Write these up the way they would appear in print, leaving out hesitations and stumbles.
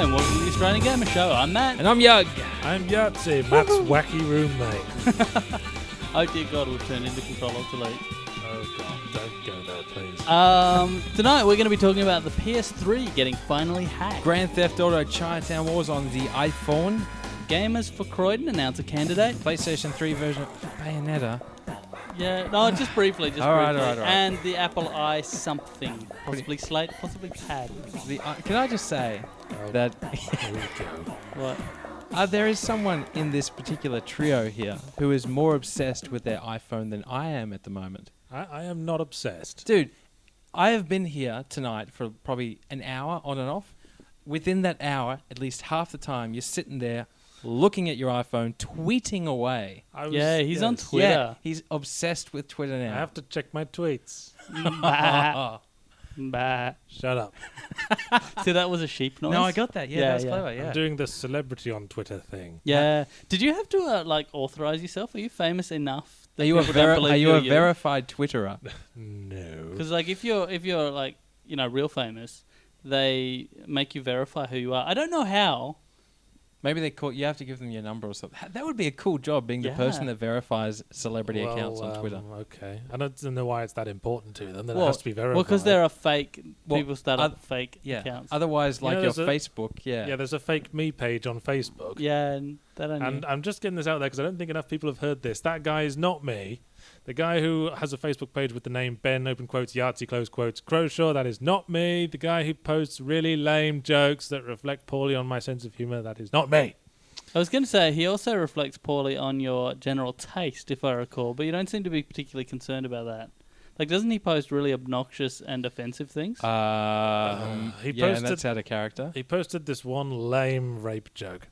Hi, and welcome to the Australian Gamer Show. I'm Matt. And I'm Yug. I'm Yahtzee, Matt's wacky roommate. Oh dear God, we've turned into Control Alt Delete. Oh God, don't go there, please. Tonight we're going to be talking about the PS3 getting finally hacked. Grand Theft Auto Chinatown Wars on the iPhone. Gamers for Croydon announce a candidate. PlayStation 3 version of Bayonetta. Yeah, no, just briefly. All right. And the Apple i something. Possibly Slate, possibly Pad. Can I just say that Here we go. What? there is someone in this particular trio here who is more obsessed with their iPhone than I am at the moment. I am not obsessed. Dude, I have been here tonight for probably an hour on and off. Within that hour, at least half the time, you're sitting there looking at your iPhone, tweeting away. He's on Twitter. Yeah, he's obsessed with Twitter now. I have to check my tweets. Bah. Shut up. See, that was a sheep noise. No, I got that. Yeah, that's clever. Yeah. I'm doing the celebrity on Twitter thing. Yeah. Did you have to authorize yourself? Are you famous enough? Are you a verified Twitterer? No. Because if you're real famous, they make you verify who you are. I don't know how. Maybe you have to give them your number or something. That would be a cool job, being the person that verifies celebrity accounts on Twitter. Okay. I don't know why it's that important to them. Then it has to be verified. Well, because there are people start up fake accounts. Otherwise, your Facebook, Yeah, there's a fake me page on Facebook. Yeah, and that I knew. And I'm just getting this out there because I don't think enough people have heard this. That guy is not me. The guy who has a Facebook page with the name Ben, open quotes, Yahtzee, close quotes, Crowshaw, that is not me. The guy who posts really lame jokes that reflect poorly on my sense of humour, that is not me. I was going to say, he also reflects poorly on your general taste, if I recall, but you don't seem to be particularly concerned about that. Doesn't he post really obnoxious and offensive things? And that's out of character. He posted this one lame rape joke.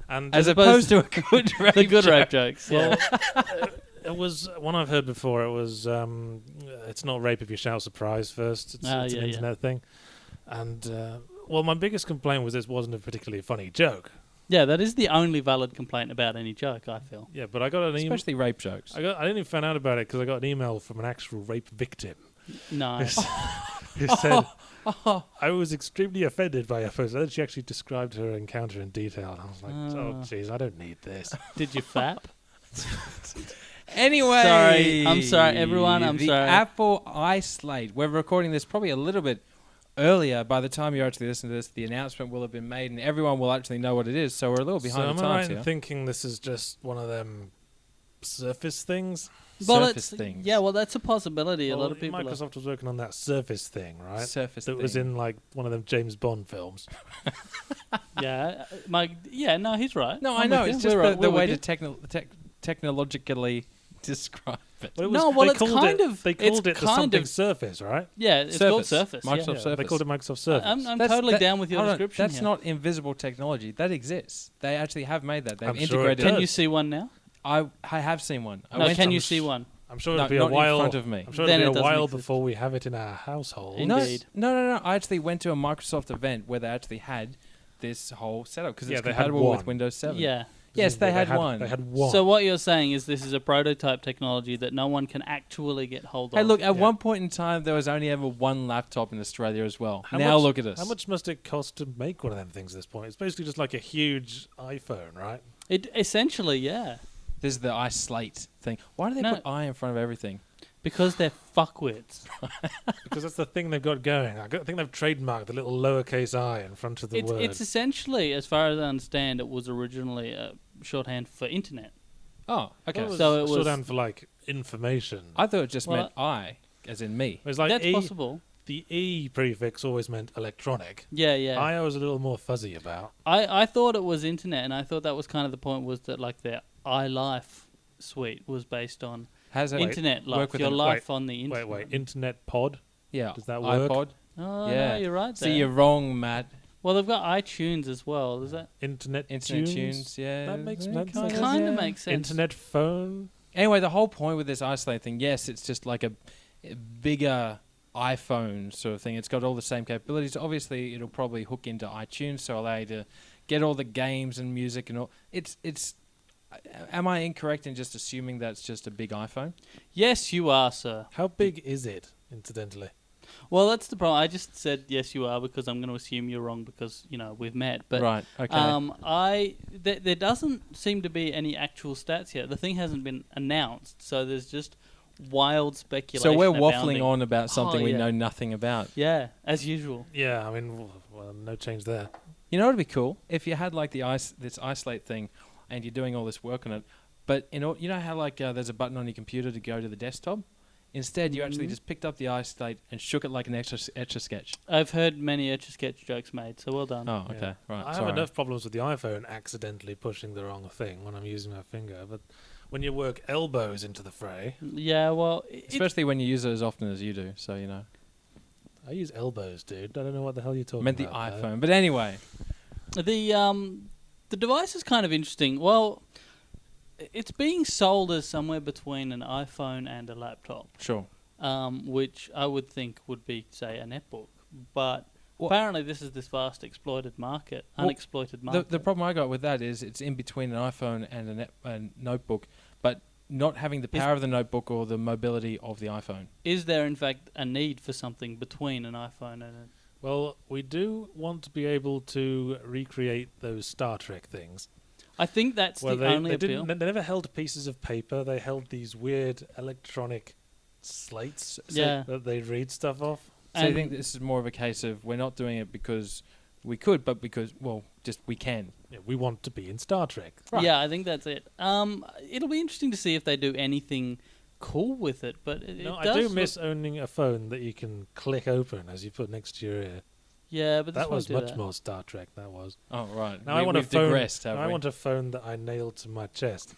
And as opposed to a good rape the good joke. rape jokes, yeah. Well, it was one I've heard before. It was, it's not rape if you shout surprise first. It's an internet thing. And, my biggest complaint was this wasn't a particularly funny joke. Yeah, that is the only valid complaint about any joke, I feel. Yeah, but I got an email. Especially rape jokes. I didn't even find out about it because I got an email from an actual rape victim. No. Who said, I was extremely offended by her post. And then she actually described her encounter in detail. And I was like, oh, jeez, I don't need this. Did you fap? Anyway. I'm sorry, everyone. I'm sorry. The Apple iSlate. We're recording this probably a little bit earlier. By the time you actually listen to this, the announcement will have been made and everyone will actually know what it is. So we're a little behind the times am I right here. in thinking this is just one of them Surface things? Surface things. Yeah, well, that's a possibility. Well, a lot of people. Microsoft was working on that Surface thing, right? Surface that thing. was in one of them James Bond films. No, he's right. No, I'm I know. with It's you. just the way with to technologically describe it. Well, it's kind of. They called it the something Surface, right? Yeah, it's called Surface. Microsoft yeah. Surface. They called it Microsoft Surface. I'm totally down with your description. That's not invisible technology. That exists. They actually have made that. They've I'm sure integrated. it Can does. you see one now? I have seen one. Can you see one? I'm sure No, it'll be not a while in front of me. I'm sure Then it'll it be a doesn't while exist. before we have it in our household. Indeed. No. I actually went to a Microsoft event where they actually had this whole setup because it's they had compatible with one. Windows 7. Yeah. Yes, they had one. They had one. So what you're saying is this is a prototype technology that no one can actually get hold of. Hey, look, at one point in time, there was only ever one laptop in Australia as well. Look at us. How much must it cost to make one of them things at this point? It's basically just like a huge iPhone, right? It essentially, yeah. This is the iSlate thing. Why do they put I in front of everything? Because they're fuckwits. Because that's the thing they've got going. I think they've trademarked the little lowercase I in front of the word. It's essentially, as far as I understand, it was originally a shorthand for internet. Oh, okay. Well, So it was shorthand for information. I thought it just meant I, as in me. It was like that's possible. The E prefix always meant electronic. Yeah. I was a little more fuzzy about. I thought it was internet, and I thought that was kind of the point, was that their iLife suite was based on internet life, your life on the internet. Wait, internet pod? Yeah. Does that work? iPod? Oh, yeah. no, you're right there. See, you're wrong, Matt. Well, they've got iTunes as well. Is that Internet tunes? Yeah. That makes sense. kind of makes sense? Internet phone? Anyway, the whole point with this iSlate thing, yes, it's just like a bigger iPhone sort of thing. It's got all the same capabilities. Obviously, it'll probably hook into iTunes, so allow you to get all the games and music and all. It's. Am I incorrect in just assuming that's just a big iPhone? Yes, you are, sir. How big is it, incidentally? Well, that's the problem. I just said yes, you are, because I'm going to assume you're wrong because we've met. But Right. Okay. There doesn't seem to be any actual stats yet. The thing hasn't been announced, so there's just wild speculation. So we're abounding. waffling on about something we yeah. know nothing about. Yeah, as usual. Yeah, I mean, well, no change there. You know what would be cool if you had like this isolate thing, and you're doing all this work on it, but you know how like there's a button on your computer to go to the desktop. Instead, you actually just picked up the isolate and shook it like an Etch-a-Sketch. I've heard many Etch-a-Sketch jokes made, so well done. Oh, okay, right. I sorry. have enough problems with the iPhone accidentally pushing the wrong thing when I'm using my finger, but when you work elbows into the fray... Yeah, well... Especially when you use it as often as you do, so you know. I use elbows, dude. I don't know what the hell you're talking I meant the about. iPhone, but anyway. The device is kind of interesting. Well, it's being sold as somewhere between an iPhone and a laptop. Sure. Which I would think would be, say, a netbook. But apparently this is this vast unexploited market. The problem I got with that is it's in between an iPhone and a notebook, but not having the power of the notebook or the mobility of the iPhone. Is there, in fact, a need for something between an iPhone and a... Well, we do want to be able to recreate those Star Trek things. I think that's the only appeal. They never held pieces of paper. They held these weird electronic slates that they read stuff off. So I think this is more of a case of we're not doing it because we could, but because, well, just we can. Yeah, we want to be in Star Trek. Right. Yeah, I think that's it. It'll be interesting to see if they do anything cool with it, but I do miss owning a phone that you can click open as you put next to your ear. Yeah, but that was much more Star Trek. That was. Oh right. Now I want a phone. I want a phone that I nail to my chest,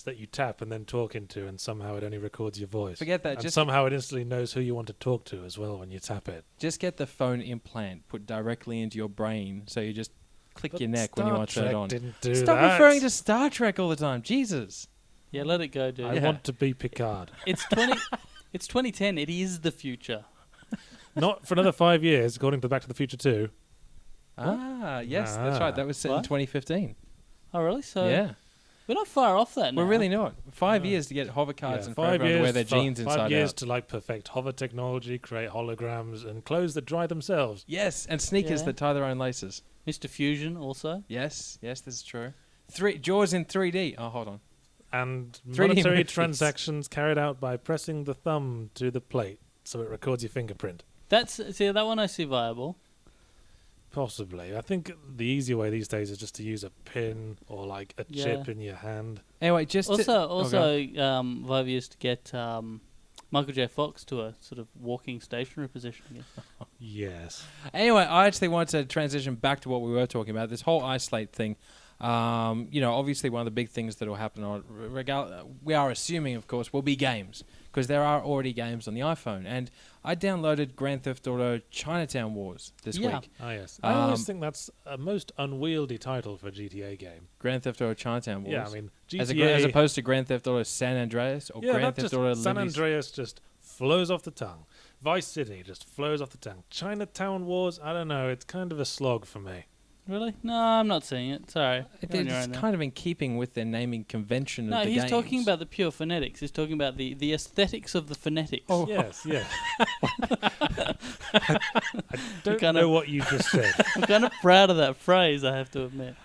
that you tap and then talk into, and somehow it only records your voice. Forget that. And somehow it instantly knows who you want to talk to as well when you tap it. Just get the phone implant put directly into your brain, so you just click your neck when you want to turn it on. Stop referring to Star Trek all the time. Jesus. Yeah, let it go, dude. I want to be Picard. It's 2010. It is the future. Not for another 5 years, according to Back to the Future 2. Yes, that's right. That was set in 2015. Oh, really? So yeah. We're not far off that now. We're really not. 5 years to get hover cards and for everyone to wear their jeans inside out. 5 years to perfect hover technology, create holograms, and clothes that dry themselves. Yes, and sneakers that tie their own laces. Mr. Fusion also. Yes, this is true. Jaws in 3D. Oh, hold on. And monetary transactions carried out by pressing the thumb to the plate so it records your fingerprint. That one I see viable. Possibly. I think the easier way these days is just to use a pin or like a chip in your hand. Anyway, just Vive used to get Michael J. Fox to a sort of walking stationary position again. Yes. Anyway, I actually wanted to transition back to what we were talking about, this whole isolate thing. Obviously one of the big things that will happen, we are assuming, of course, will be games, because there are already games on the iPhone. And I downloaded Grand Theft Auto Chinatown Wars this week. Oh, yes. I always think that's a most unwieldy title for a GTA game. Grand Theft Auto Chinatown Wars. Yeah, I mean, GTA... As opposed to Grand Theft Auto San Andreas or Grand Theft Auto San Andreas just flows off the tongue. Vice City just flows off the tongue. Chinatown Wars, I don't know, it's kind of a slog for me. Really? No, I'm not seeing it. Sorry. It's kind of in keeping with their naming convention of the games. No, he's talking about the pure phonetics. He's talking about the aesthetics of the phonetics. Oh, yes. I don't know what you just said. I'm kind of proud of that phrase, I have to admit.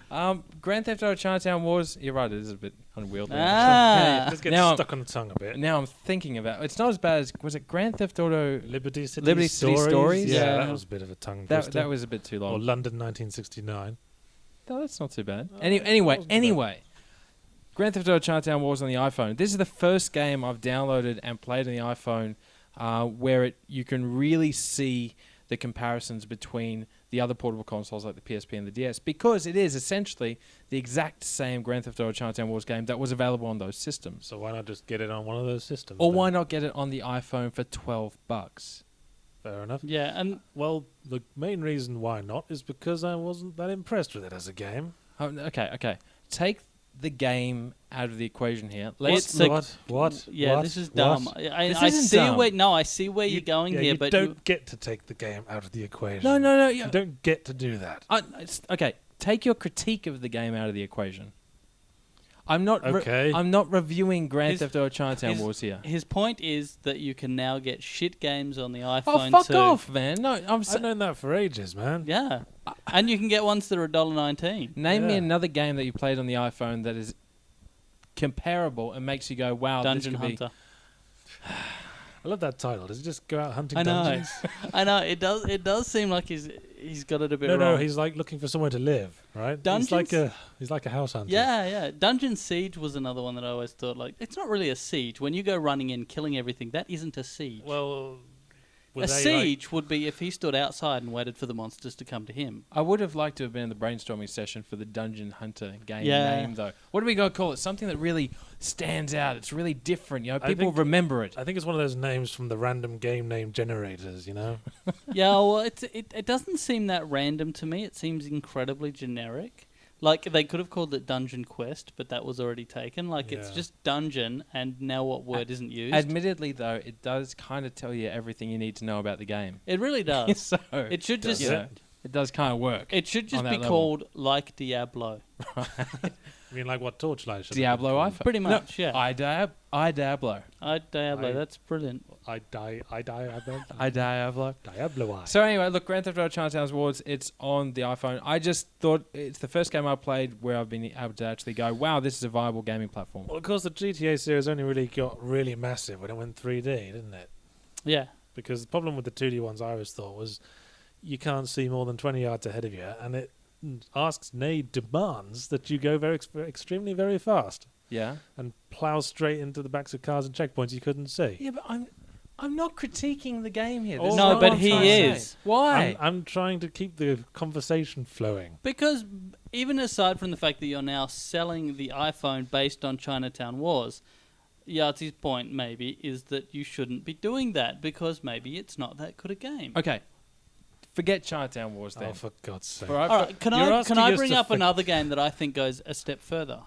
Grand Theft Auto Chinatown Wars, you're right, it is a bit unwieldy. It just gets stuck on the tongue a bit. Now I'm thinking about it's not as bad as, was it Grand Theft Auto Liberty City Stories? Yeah, that was a bit of a tongue twister. That was a bit too long. Or London 1969. No, that's not too bad. Anyway, Grand Theft Auto Chinatown Wars on the iPhone. This is the first game I've downloaded and played on the iPhone where you can really see the comparisons between the other portable consoles like the PSP and the DS, because it is essentially the exact same Grand Theft Auto Chinatown Wars game that was available on those systems. So why not just get it on one of those systems? Or why not get it on the iPhone for $12? Fair enough. Yeah, and well, the main reason why not is because I wasn't that impressed with it as a game. Okay. Take the game out of the equation here. What? Yeah, what? this is dumb. What? I see where you're going here, but you don't get to take the game out of the equation. No. You don't get to do that. Okay, take your critique of the game out of the equation. I'm not. Okay. I'm not reviewing Grand His- Theft Auto Chinatown his- Wars here. His point is that you can now get shit games on the Oh, iPhone fuck too. off, man! No, I'm. I've known that for ages, man. Yeah, and you can get ones that are $1.19. Name me Yeah. another game that you played on the iPhone that is comparable and makes you go, "Wow, Dungeon this could Hunter. I love that title. Does he just go out hunting I know. dungeons? I know. It does seem like he's got it a bit No, wrong. he's like looking for somewhere to live, right? Dungeons? He's like a house hunter. Yeah. Dungeon Siege was another one that I always thought, like, it's not really a siege. When you go running in, killing everything, that isn't a siege. Well, were a they, siege would be if he stood outside and waited for the monsters to come to him. I would have liked to have been in the brainstorming session for the Dungeon Hunter game Yeah. name, though. What do we got to call it? Something that really stands out. It's really different. You know, I people think- remember it. I think it's one of those names from the random game name generators. You know. Yeah, well, it doesn't seem that random to me. It seems incredibly generic. Like, they could have called it Dungeon Quest, but that was already taken. Like, it's Yeah. just dungeon, and now what word isn't used? Admittedly, though, it does kind of tell you everything you need to know about the game. It really does. So It should just you know, it does kind of work. it should just on be that level. called like Diablo. I mean, like what Torchlight should have Diablo been called. iPhone. Pretty much, yeah. I Diablo. Diablo, I- that's brilliant. I Diablo. I Diablo. Diablo I. So anyway, look, Grand Theft Auto Chinatown Wars, it's on the iPhone. I just thought it's the first game I played where I've been able to actually go, wow, this is a viable gaming platform. Well, of course, the GTA series only really got really massive when it went 3D, didn't it? Yeah. Because the problem with the 2D ones I always thought was you can't see more than 20 yards ahead of you, and it asks, nay, demands that you go extremely very fast Yeah. and plow straight into the backs of cars and checkpoints you couldn't see. Yeah, but I'm not critiquing the game here. This Oh, is No, not but what I'm he trying to say. is. Why? I'm trying to keep the conversation flowing. Because even aside from the fact that you're now selling the iPhone based on Chinatown Wars, Yahtzee's point maybe is that you shouldn't be doing that because maybe it's not that good a game. Okay. Forget Chinatown Wars then. Oh, for God's sake. For iPhone- All right, can You're I asking us bring to up another game that I think goes a step further?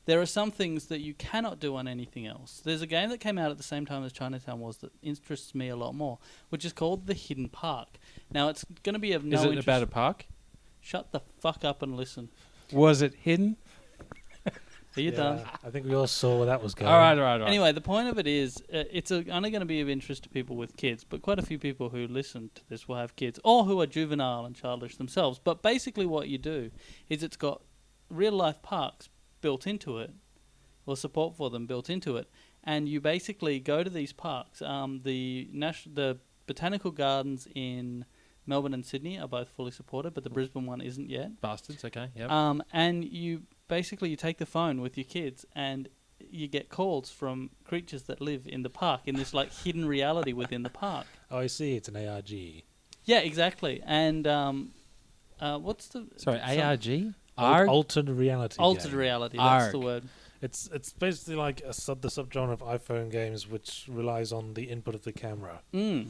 There are some things that you cannot do on anything else. There's a game that came out at the same time as Chinatown Wars that interests me a lot more, which is called The Hidden Park. Now, it's going to be of no Is it interest. about a park? Shut the fuck up and listen. Was it hidden? Are you done? I think we all saw where that was going. All right. Anyway, the point of it is, only going to be of interest to people with kids, but quite a few people who listen to this will have kids, or who are juvenile and childish themselves. But basically what you do is it's got real-life parks built into it, or support for them built into it, and you basically go to these parks. The Botanical Gardens in Melbourne and Sydney are both fully supported, but the Brisbane one isn't yet. Bastards, okay. Yep. And you take the phone with your kids and you get calls from creatures that live in the park in this like hidden reality within the park. Oh, I see. It's an ARG. Yeah, exactly. And what's the Sorry, ARG? Altered reality. altered game. reality? That's the ARG. word. It's basically like the subgenre of iPhone games which relies on the input of the camera, Mm.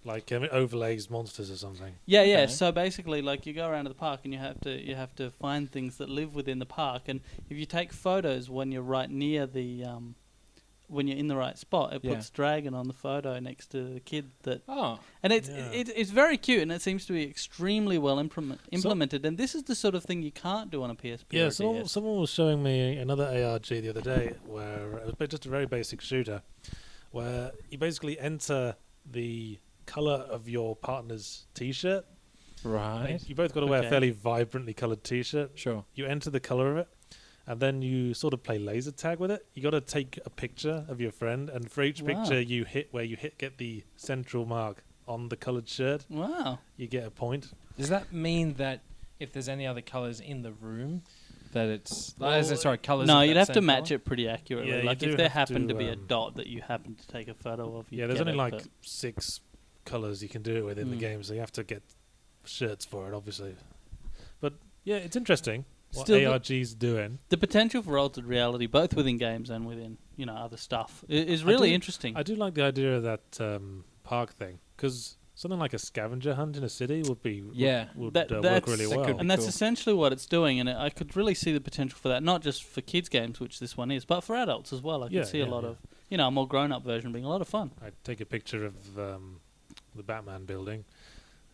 like it overlays monsters or something. Yeah. Okay. So basically, like you go around to the park and you have to find things that live within the park, and if you take photos when you're right near the when you're in the right spot, it Yeah. puts dragon on the photo next to the kid that. Oh. And it's Yeah. it's very cute, and it seems to be extremely well implemented. And this is the sort of thing you can't do on a PSP. Yeah, or a DS. someone was showing me another ARG the other day where it was just a very basic shooter where you basically enter the color of your partner's t-shirt. Right. You both got to wear a Okay. fairly vibrantly colored t-shirt. Sure. You enter the color of it, and then you sort of play laser tag with it. You got to take a picture of your friend, and for each Wow. picture you hit get the central mark on the colored shirt, Wow. you get a point. Does that mean that if there's any other colours in the room, that it's... Well, sorry, colours... No, of you'd that have to same match colour? it pretty accurately. Yeah, you like do if there have happened to to, be a dot that you happen to take a photo of, Yeah, you'd there's get only it, like but- 6 colors you can do it within the Mm. game, so you have to get shirts for it, obviously. But yeah, it's interesting what Still, ARG's doing. the potential for altered reality, both within games and within other stuff, is really interesting. I do like the idea of that park thing, because something like a scavenger hunt in a city would be Yeah. would That- work that's- really that well. could be And that's cool. essentially what it's doing, and I could really see the potential for that, not just for kids' games, which this one is, but for adults as well. I Yeah, could see a yeah, lot yeah. of, a more grown-up version being a lot of fun. I'd take a picture of the Batman building,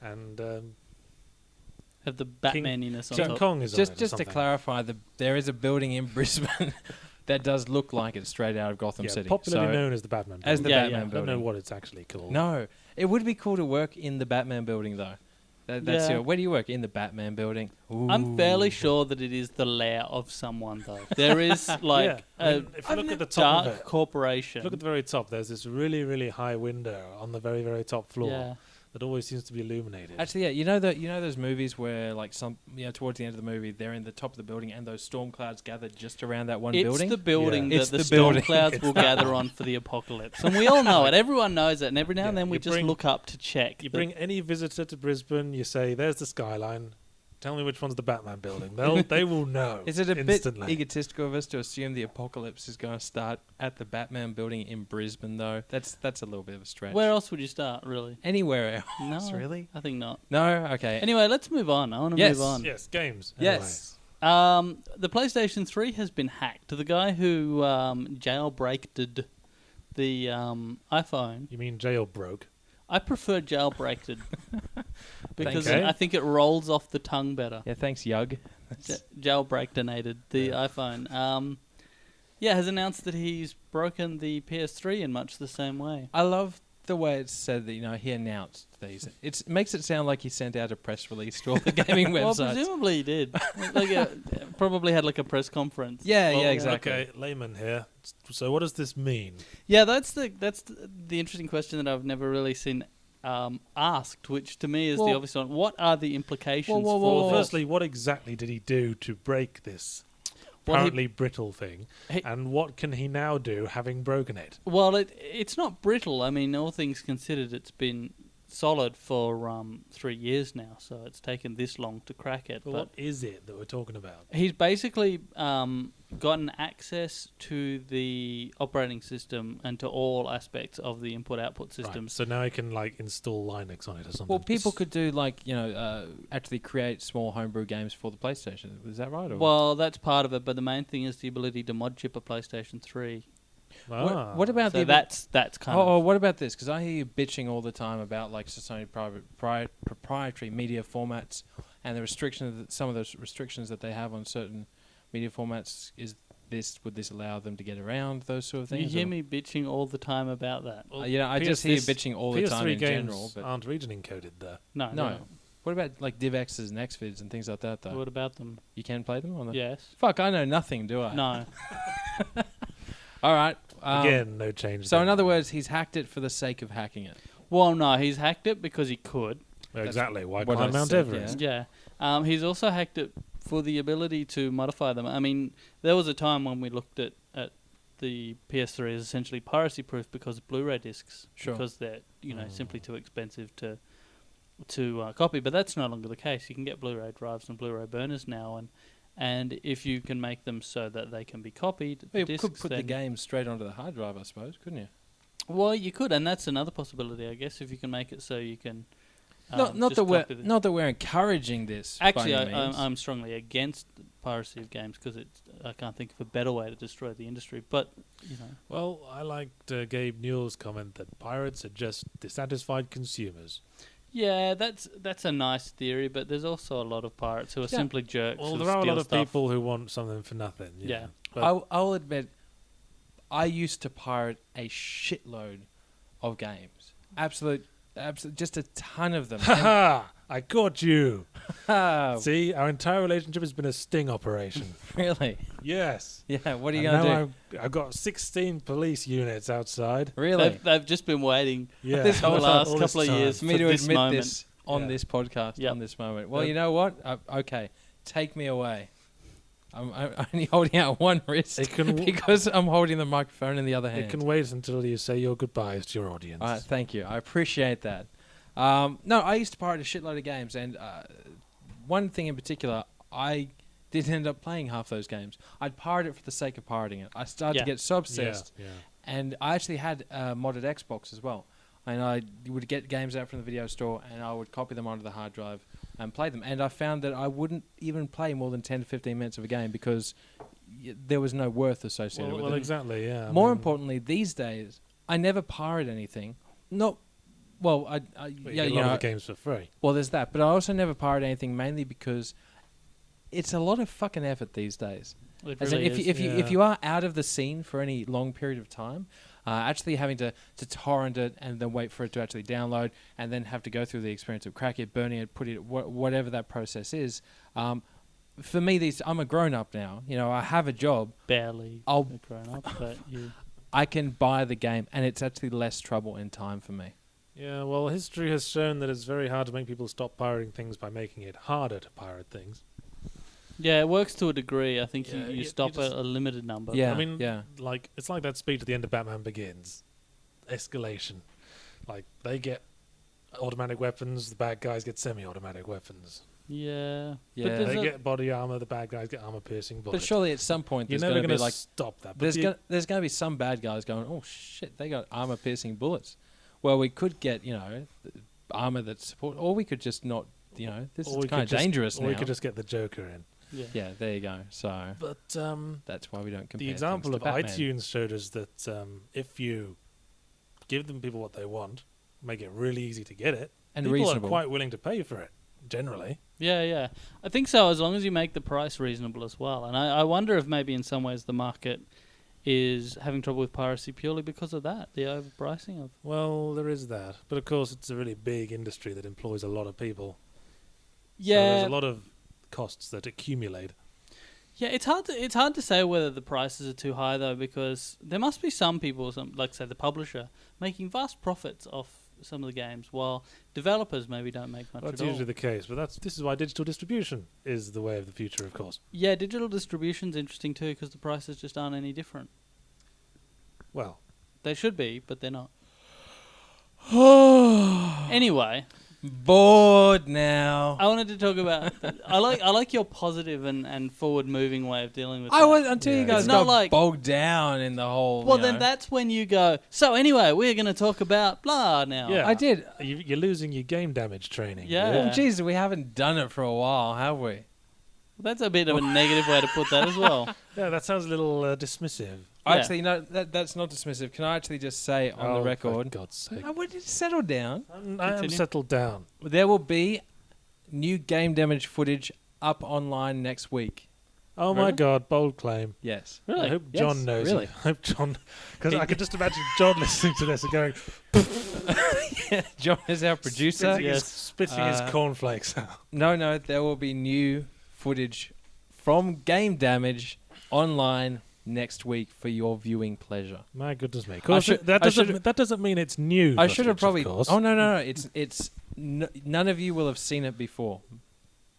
and Have the Batmaniness on King top. Kong is on it or Just to something. clarify, there is a building in Brisbane that does look like it's straight out of Gotham City. Popularly So- known as the Batman building. as the Yeah, Batman I don't building. know what it's actually called. No, it would be cool to work in the Batman building though. That's Yeah. where do you work? In the Batman building? I'm fairly sure that it is the lair of someone, though. There is like I a mean, if you look at the top dark of it, corporation. look at the very top. There's this really, really high window on the very, very top floor Yeah. that always seems to be illuminated. Actually, yeah, you know those movies where like towards the end of the movie they're in the top of the building and those storm clouds gather just around that one It's building. the building Yeah. that It's the the storm building. clouds will gather on for the apocalypse. And we all know it. Everyone knows it. And every now and Yeah, then we you just bring- look up to check. You that- bring any visitor to Brisbane, you say, "There's the skyline. Tell me which one's the Batman building." They will know. Is it a instantly. bit egotistical of us to assume the apocalypse is going to start at the Batman building in Brisbane though? That's a little bit of a stretch. Where else would you start, really? Anywhere No, else, really? I think not. No, okay. Anyway, let's move on. I want to Yes. move on. Yes, games. Yes. The PlayStation 3 has been hacked. The guy who jailbreaked the iPhone. Anyway. You mean jailbroke? I prefer jailbreaked because Okay. I think it rolls off the tongue better. Yeah, thanks, Yug. Jailbreaked the Yeah. iPhone. Has announced that he's broken the PS3 in much the same way. I love the way it's said that he announced these. It makes it sound like he sent out a press release to all the gaming Well, websites. presumably he did. Probably had like a press conference. Yeah, Well, yeah, exactly. Okay, layman here. So what does this mean? Yeah, that's the interesting question that I've never really seen asked, which to me is the Well- obvious one. What are the implications Whoa, Well, for? firstly, what exactly did he do to break this Well, he- apparently brittle thing? he- And what can he now do, having broken it? Well, it's not brittle. I mean, all things considered, it's been solid for 3 years now, so it's taken this long to crack it. But what is it that we're talking about? He's basically gotten access to the operating system and to all aspects of the input-output Right, systems. so now he can install Linux on it or something. Well, people could do actually create small homebrew games for the PlayStation. Is that right? Or? Well, that's part of it, but the main thing is the ability to mod chip a PlayStation 3. what about So the that's kind of... what about this? Because I hear you bitching all the time about Sony proprietary media formats and the restrictions. Some of those restrictions that they have on certain media formats. Would this allow them to get around those sort of You things? hear or- me bitching all the time about that. Well, I just hear you PS3 bitching all the time in games general. But aren't region encoded there. No. no, what about like DivX's and Xvids and things like that? Though What about them? you can play them on the. Yes. Fuck, I know nothing, do I? No. All right. Again, no change. So there. in other words, he's hacked it for the sake of hacking it. Well, no, he's hacked it because he could. Exactly. Why what climb I Mount said, Everest? Yeah. He's also hacked it for the ability to modify them. I mean, there was a time when we looked at the PS3 as essentially piracy-proof because of Blu-ray discs. Sure. Because they're, simply too expensive to copy. But that's no longer the case. You can get Blu-ray drives and Blu-ray burners now, and if you can make them so that they can be copied, the Well, you discs, could put the then- game straight onto the hard drive, I suppose, couldn't you? Well, you could, and that's another possibility, I guess, if you can make it so you can. Not just that copy the- not that we're encouraging this. Actually, by any means. I'm strongly against piracy of games because I can't think of a better way to destroy the industry. But Well, I liked Gabe Newell's comment that pirates are just dissatisfied consumers. yeah, that's a nice theory. But there's also a lot of pirates who are simply jerks. Well, who there are a steal lot of stuff. people who want something for nothing. Yeah. But I'll admit, I used to pirate a shitload of games. Absolute, just a ton of them. ha! I caught you. And- See, our entire relationship has been a sting operation. really? Yes. Yeah. What are you And gonna do? now I've got 16 police units outside. Really? They've just been waiting Yeah. This for the whole last all this couple of time. years For me for to this admit moment. this on Yeah. this podcast, Yep. on this moment. Well, Yep. you know what? Okay, take me away. I'm only holding out one wrist It can, because I'm holding the microphone in the other hand. it can wait until you say your goodbyes to your audience. All right, thank you. I appreciate that. No, I used to pirate a shitload of games, and one thing in particular, I didn't end up playing half those games. I'd pirate it for the sake of pirating it. I started to Yeah. get so obsessed, Yeah. and I actually had a modded Xbox as well. And I would get games out from the video store, and I would copy them onto the hard drive and play them. And I found that I wouldn't even play more than 10 to 15 minutes of a game because there was no worth associated Well, with it. exactly, yeah. More importantly, these days, I never pirate anything. Not, well, Well, yeah, you get a lot of the games for free. well, there's that. But I also never pirate anything mainly because it's a lot of fucking effort these days. It As in, really is. if you are out of the scene for any long period of time, actually having to torrent it and then wait for it to actually download and then have to go through the experience of crack it, burning it, put it, whatever that process is. For me, I'm a grown up now. You know, I have a job. Barely I'll a grown up, but you. I can buy the game, and it's actually less trouble in time for me. Yeah, well, history has shown that it's very hard to make people stop pirating things by making it harder to pirate things. Yeah, it works to a degree. I think Yeah, you you stop just- a limited number. Yeah. I mean, yeah. like it's like that speech at the end of Batman Begins. Escalation. Like they get automatic weapons, the bad guys get semi-automatic weapons. Yeah. Yeah. But there's They a- get body armor, the bad guys get armor-piercing bullets. But surely at some point You're there's never going to going be to like stop that. But there's the- going to be some bad guys going, oh shit, they got armor piercing bullets. Well, we could get armor that support, or we could just not. This or is we kind could of just- dangerous Or now. we could just get the Joker in. yeah. Yeah, there you go. So But that's why we don't compare. the example things of to Batman. iTunes showed us that if you give them people what they want, make it really easy to get it, and people reasonable. are quite willing to pay for it. Generally, Yeah. I think so, as long as you make the price reasonable as well. And I wonder if maybe in some ways the market is having trouble with piracy purely because of that, the overpricing of. well, there is that. But of course, it's a really big industry that employs a lot of people. So Yeah. there's a lot of costs that accumulate. Yeah, it's hard to say whether the prices are too high though, because there must be some people, like say the publisher, making vast profits off some of the games, while developers maybe don't make much That's at all. usually the case. But this is why digital distribution is the way of the future, of course. Yeah, digital distribution's interesting too, because the prices just aren't any different. Well, They should be, but they're not. Anyway, Bored now. I wanted to talk about. I like your positive and forward moving way of dealing with. I that. was until you Yeah, guys it's got not like- bogged down in the whole. Well, then that's when you go. So anyway, we're going to talk about blah now. Yeah. I did. you're losing your game damage training. Yeah. Well, geez, we haven't done it for a while, have we? That's a bit of a negative way to put that as well. Yeah, that sounds a little dismissive. Yeah. Actually, no, that's not dismissive. Can I actually just say on the For record? God's sake. I want you to settle down. I am Continue. settled down. There will be new game damage footage up online next week. Oh my Really? God, bold claim. Yes. I Really? hope Yes, John knows. really. I hope John, because I could just imagine John listening to this and going, John is our producer. spitting, Yes. spitting his cornflakes out. No, there will be new footage from Game Damage online next week for your viewing pleasure. My goodness me. Of I course, should- that I should- doesn't mean it's new. I should have footage, probably. Of course. Oh no! It's none of you will have seen it before.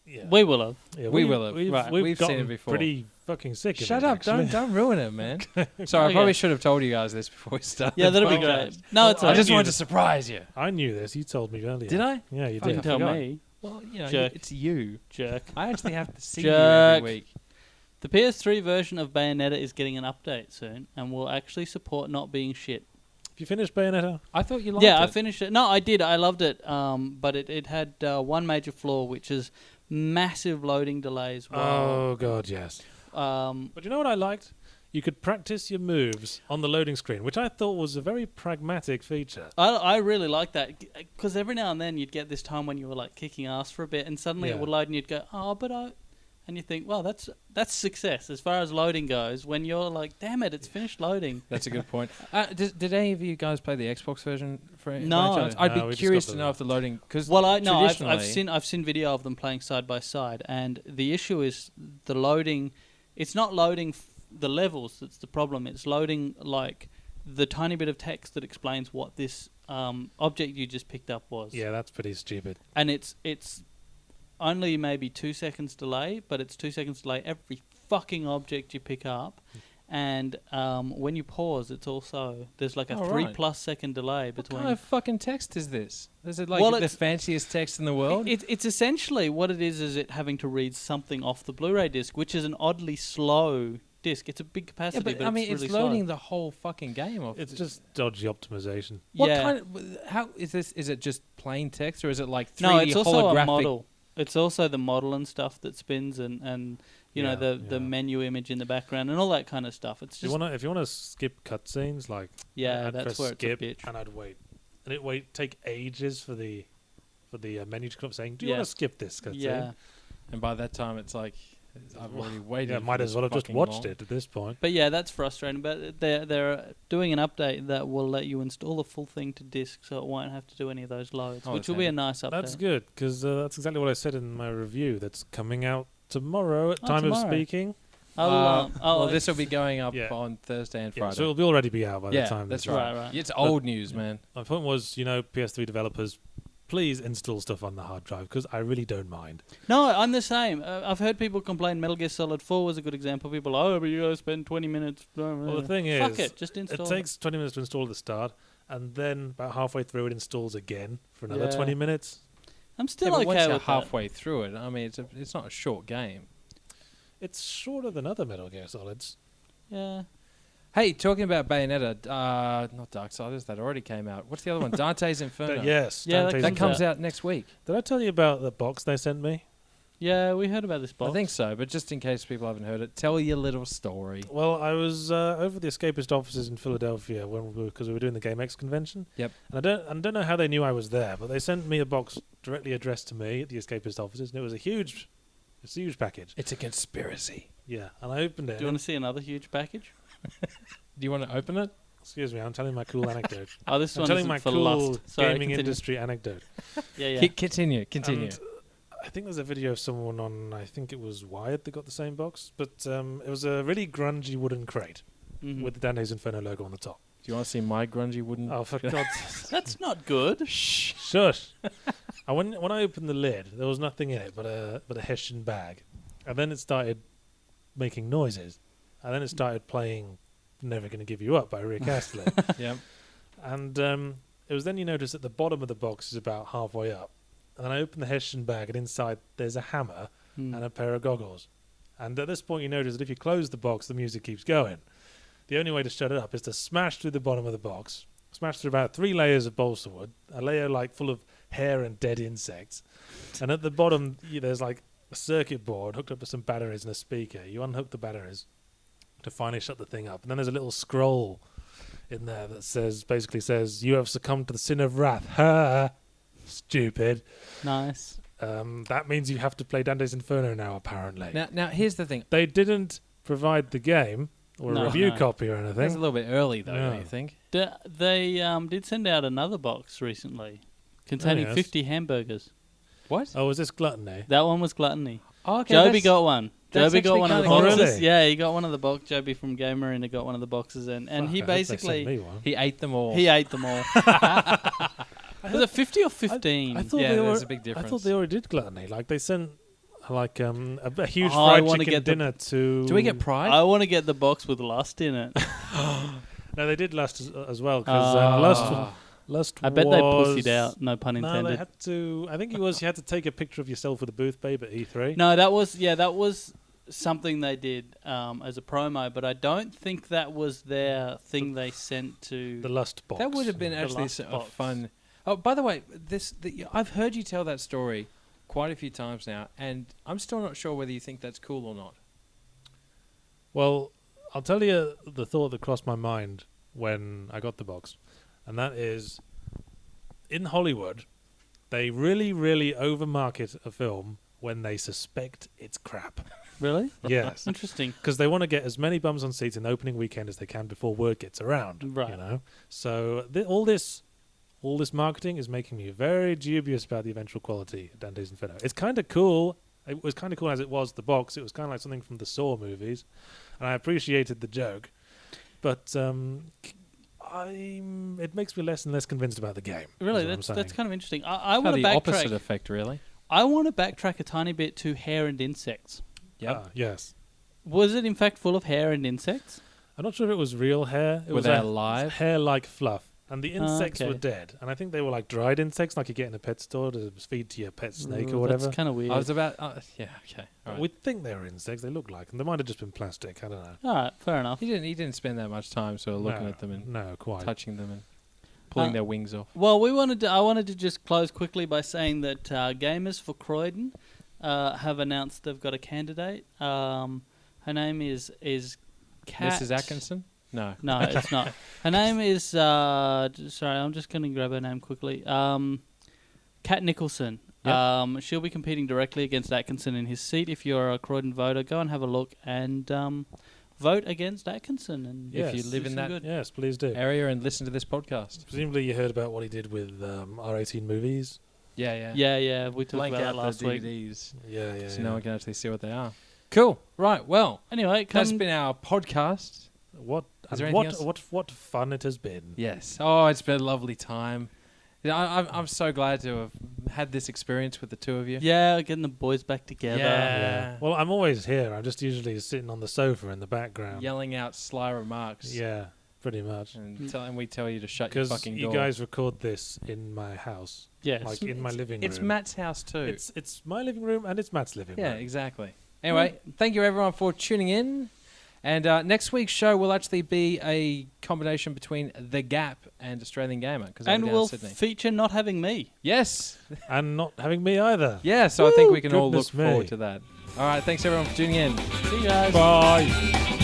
Yeah. We will have. Yeah, we will have. We've, Right, we've we've seen gotten it before. Pretty fucking sick of Shut it, up! actually. Don't ruin it, man. Sorry, I Okay. probably should have told you guys this before we started. Yeah, the that'll be podcast. great. No, it's I I all just knew wanted to that. surprise you. I knew this. You told me earlier. Did I? Yeah, you Fucking did. tell forgot. me, Well, Jerk. it's you. jerk. I actually have to see you Jerk. every week. The PS3 version of Bayonetta is getting an update soon, and will actually support not being shit. Have you finished Bayonetta? I thought you liked Yeah, I it. finished it. No, I did. I loved it. But it had one major flaw, which is massive loading delays. Oh God, yes. Um, But you know what I liked? You could practice your moves on the loading screen, which I thought was a very pragmatic feature. I really like that, because every now and then you'd get this time when you were like kicking ass for a bit, and suddenly it Yeah. would load, and you'd go, oh, but I, and you think, well, that's success as far as loading goes. When you're like, damn it, it's finished loading. That's a good point. Did any of you guys play the Xbox version? For No. by chance? I'd No, we be just curious got to the- know if the loading because Well, I've traditionally- seen video of them playing side by side, and the issue is the loading. It's not loading the levels that's the problem. It's loading like the tiny bit of text that explains what this object you just picked up was. Yeah, that's pretty stupid. And it's only maybe 2 seconds delay, but it's 2 seconds delay every fucking object you pick up. And when you pause, it's also there's like a Oh, 3+ second delay What between. kind of fucking text is this? Is it like Well, the it's- fanciest text in the world? It's essentially what it is it having to read something off the Blu-ray disc, which is an oddly slow disc. It's a big yeah, capacity, but but I mean, it's it's really loading slow. the whole fucking game off. It's just dodgy optimization. What Yeah. kind of? How is this? Is it just plain text, or is it like 3D No, it's also holographic? a model. It's also the model and stuff that spins and you know Yeah, the yeah. menu image in the background and all that kind of stuff. It's just If you wanna skip cutscenes, like yeah, I'd that's press where it's a skip bitch. and I'd wait, and it take ages for the menu to come up saying, "Do you Yeah. want to skip this cutscene?" Yeah, And by that time, it's like I've already waited. Yeah, might for as well have this just fucking watched long. it at this point. But yeah, that's frustrating. But they're doing an update that will let you install the full thing to disk, so it won't have to do any of those loads, Oh, which will be a nice update. That's good, because that's exactly what I said in my review. That's coming out tomorrow at time of tomorrow. speaking. Well, this will be going up Yeah. on Thursday and Yeah, Friday. so it'll be already be out by the time. That's this right. Right. It's old news, man. My point was, PS3 developers, please install stuff on the hard drive, because I really don't mind. No, I'm the same. I've heard people complain. Metal Gear Solid 4 was a good example. People, but you gotta spend 20 minutes. Well, the thing is, fuck it, just install. It takes 20 minutes to install at the start, and then about halfway through it installs again for another Yeah. 20 minutes. I'm still But once okay you're with halfway through it, I mean, it's not a short game. It's shorter than other Metal Gear Solids. that. Yeah. Hey, talking about Bayonetta, not Darksiders, that already came out. What's the other one? Dantes Inferno. Yes. Yeah, Dante's That Inferno. comes out next week. Did I tell you about the box they sent me? Yeah, we heard about this box. I think so, but just in case people haven't heard it, tell your little story. Well, I was over at the Escapist offices in Philadelphia because we were doing the Game X convention. Yep. And I don't know how they knew I was there, but they sent me a box directly addressed to me at the Escapist offices, and it was a huge package. It's a conspiracy. Yeah, and I opened it. Do you want to see another huge package? Do you want to open it? Excuse me, I'm telling my cool anecdote. Oh, this I'm one telling isn't my for cool lust. Sorry, gaming continue. industry anecdote. Yeah. Continue. And I think there's a video of someone on, I think it was Wired that got the same box, but it was a really grungy wooden crate Mhm. with the Dantes Inferno logo on the top. Do you want to see my grungy wooden? Oh, for God's That's not good. Shush. When I opened the lid, there was nothing in it but a Hessian bag. And then it started making noises. And then it started playing Never Gonna Give You Up by Rick Astley. Yep. And it was then you notice at the bottom of the box is about halfway up. And then I opened the Hessian bag, and inside there's a hammer Hmm. and a pair of goggles. And at this point you notice that if you close the box, the music keeps going. The only way to shut it up is to smash through the bottom of the box, smash through about 3 layers of balsa wood, a layer like full of hair and dead insects. And at the bottom there's like a circuit board hooked up to some batteries and a speaker. You unhook the batteries to finally shut the thing up. And then there's a little scroll in there that basically says, "You have succumbed to the sin of wrath." Ha! Stupid. Nice. That means you have to play Dante's Inferno now, apparently. Now here's the thing. They didn't provide the game or No, a review no. copy or That's a anything. little bit early, though, No. don't you think? They did send out another box recently containing yes. 50 hamburgers. What? Oh, was this gluttony? That one was gluttony. Oh, okay, Joby got one. that's Joby got actually one of the kinda boxes. good. Really? Yeah, he got one of the box. Joby from Gamer and he got one of the boxes, and Fuck, he I hope they sent basically me one. He ate them all. he ate them all. Was it 50 or 15? I thought Yeah, they there's were, a big I difference. thought they already did gluttony. Like they sent like a huge Oh, I fried wanna chicken get the- dinner to. Do we get pride? I want to get the box with lust in it. No, they did Lust as well because Lust. I bet they was- pussied out. No pun No, intended. they had to. I think it was you had to take a picture of yourself with a booth babe at E3. No, that was something they did as a promo, but I don't think that was their thing they sent to. The Lust box. That would have been The actually last a box. fun. Oh, by the way, I've heard you tell that story quite a few times now, and I'm still not sure whether you think that's cool or not. Well, I'll tell you the thought that crossed my mind when I got the box, and that is, in Hollywood, they really, really overmarket a film when they suspect it's crap. Really? Yes. Interesting. Because they want to get as many bums on seats in the opening weekend as they can before word gets around. Right. You know? So all this marketing is making me very dubious about the eventual quality of Dante's Inferno. It's kind of cool. It was kind of cool as it was the box. It was kind of like something from the Saw movies, and I appreciated the joke. But it makes me less and less convinced about the game. Really, is what I'm that's saying. kind of interesting. I Kind want of to the opposite backtrack. effect, really. I want to backtrack a tiny bit to hair and insects. Yep. Yes. Was it in fact full of hair and insects? I'm not sure if it was real hair. It Were was they a alive? hair-like fluff. And the insects okay. were dead. And I think they were like dried insects, like you get in a pet store to feed to your pet snake or Ooh, whatever. That's kind of weird. I was about. Yeah. Okay. All right. We'd think they were insects. They look like them. They might have just been plastic. I don't know. All right, fair enough. He didn't spend that much time sort of looking No, at them and no, quite. touching them and pulling Uh, their wings off. Well, I wanted to just close quickly by saying that Gamers for Croydon have announced they've got a candidate. Her name is Kat. Mrs. Atkinson? No. No, it's not. Her name is. Sorry, I'm just going to grab her name quickly. Kat Nicholson. Yep. She'll be competing directly against Atkinson in his seat. If you're a Croydon voter, go and have a look and vote against Atkinson. And Yes. If you live do in some that good. Yes, please do. area and listen to this podcast. Presumably you heard about what he did with R18 movies. Yeah. Yeah, we talked Blank about out that last the week. DVDs, Yeah. so no one can actually see what they are. Cool. Right. Well, Anyway, that's been our podcast. What? Is there And anything what fun it has been. Yes. Oh, it's been a lovely time. I'm so glad to have had this experience with the two of you. Yeah, getting the boys back together. Yeah. Well, I'm always here. I'm just usually sitting on the sofa in the background. Yelling out sly remarks. Yeah, pretty much. And we tell you to shut your Because fucking you door. guys record this in my house, Yes. like in my living room. It's Matt's house too. It's my living room and it's Matt's living Yeah, room. exactly. Anyway, thank you everyone for tuning in. And next week's show will actually be a combination between The Gap and Australian Gamer. And we'll we'll Sydney. feature not having me. Yes. And not having me either. Yeah, so I think we can all look Goodness me. forward to that. All right, thanks everyone for tuning in. See you guys. Bye.